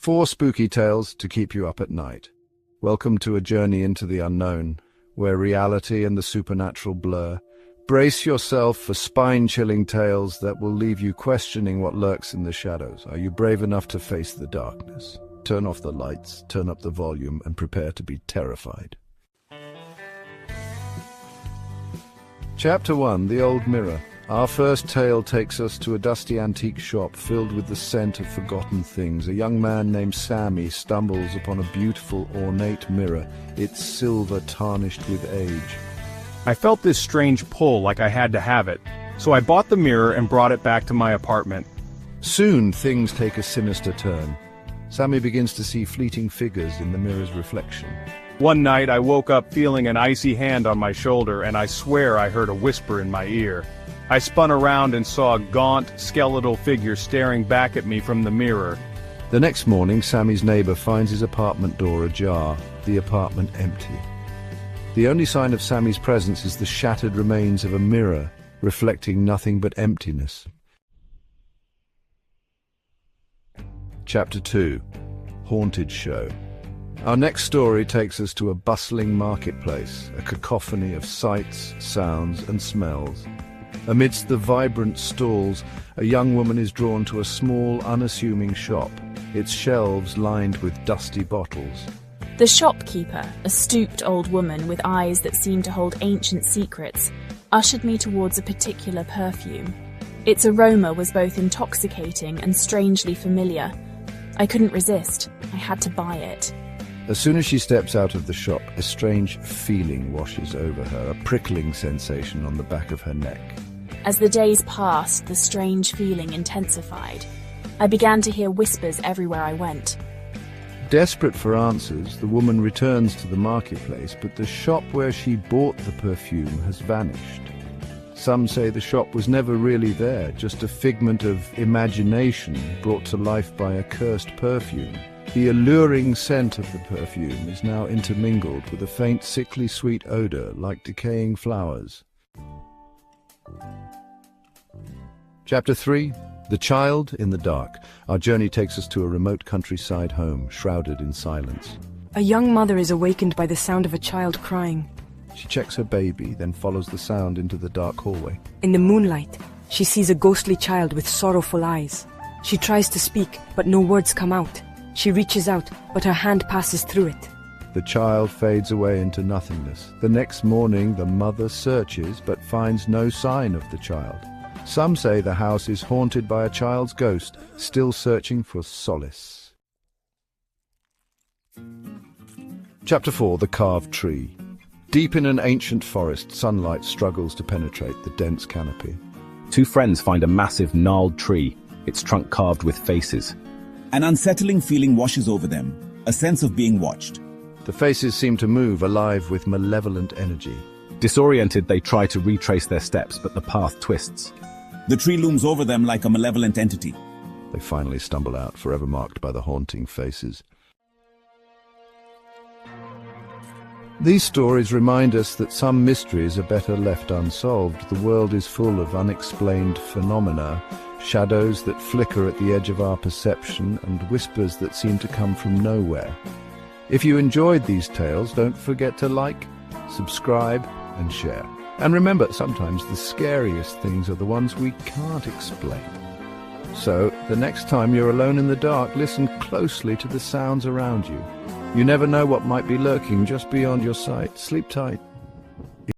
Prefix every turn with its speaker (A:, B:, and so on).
A: 4 spooky tales to keep you up at night. Welcome to a journey into the unknown, where reality and the supernatural blur. Brace yourself for spine-chilling tales that will leave you questioning what lurks in the shadows. Are you brave enough to face the darkness? Turn off the lights, turn up the volume, and prepare to be terrified. Chapter 1, The Old Mirror. Our first tale takes us to a dusty antique shop filled with the scent of forgotten things. A young man named Sammy stumbles upon a beautiful, ornate mirror, its silver tarnished with age.
B: I felt this strange pull like I had to have it, so I bought the mirror and brought it back to my apartment.
A: Soon things take a sinister turn. Sammy begins to see fleeting figures in the mirror's reflection.
B: One night I woke up feeling an icy hand on my shoulder, and I swear I heard a whisper in my ear. I spun around and saw a gaunt, skeletal figure staring back at me from the mirror.
A: The next morning, Sammy's neighbor finds his apartment door ajar, the apartment empty. The only sign of Sammy's presence is the shattered remains of a mirror, reflecting nothing but emptiness. Chapter 2, Haunted Show. Our next story takes us to a bustling marketplace, a cacophony of sights, sounds, and smells. Amidst the vibrant stalls, a young woman is drawn to a small, unassuming shop, its shelves lined with dusty bottles.
C: The shopkeeper, a stooped old woman with eyes that seemed to hold ancient secrets, ushered me towards a particular perfume. Its aroma was both intoxicating and strangely familiar. I couldn't resist. I had to buy it.
A: As soon as she steps out of the shop, a strange feeling washes over her, a prickling sensation on the back of her neck.
C: As the days passed, the strange feeling intensified. I began to hear whispers everywhere I went.
A: Desperate for answers, the woman returns to the marketplace, but the shop where she bought the perfume has vanished. Some say the shop was never really there, just a figment of imagination brought to life by a cursed perfume. The alluring scent of the perfume is now intermingled with a faint, sickly sweet odor like decaying flowers. Chapter 3, The Child in the Dark. Our journey takes us to a remote countryside home, shrouded in silence.
D: A young mother is awakened by the sound of a child crying.
A: She checks her baby, then follows the sound into the dark hallway.
D: In the moonlight, she sees a ghostly child with sorrowful eyes. She tries to speak, but no words come out. She reaches out, but her hand passes through it.
A: The child fades away into nothingness. The next morning, the mother searches, but finds no sign of the child. Some say the house is haunted by a child's ghost, still searching for solace. Chapter 4, The Carved Tree. Deep in an ancient forest, sunlight struggles to penetrate the dense canopy.
E: 2 friends find a massive, gnarled tree, its trunk carved with faces.
F: An unsettling feeling washes over them, a sense of being watched.
A: The faces seem to move, alive with malevolent energy.
E: Disoriented, they try to retrace their steps, but the path twists.
F: The tree looms over them like a malevolent entity.
A: They finally stumble out, forever marked by the haunting faces. These stories remind us that some mysteries are better left unsolved. The world is full of unexplained phenomena, shadows that flicker at the edge of our perception, and whispers that seem to come from nowhere. If you enjoyed these tales, don't forget to like, subscribe, and share. And remember, sometimes the scariest things are the ones we can't explain. So, the next time you're alone in the dark, listen closely to the sounds around you. You never know what might be lurking just beyond your sight. Sleep tight.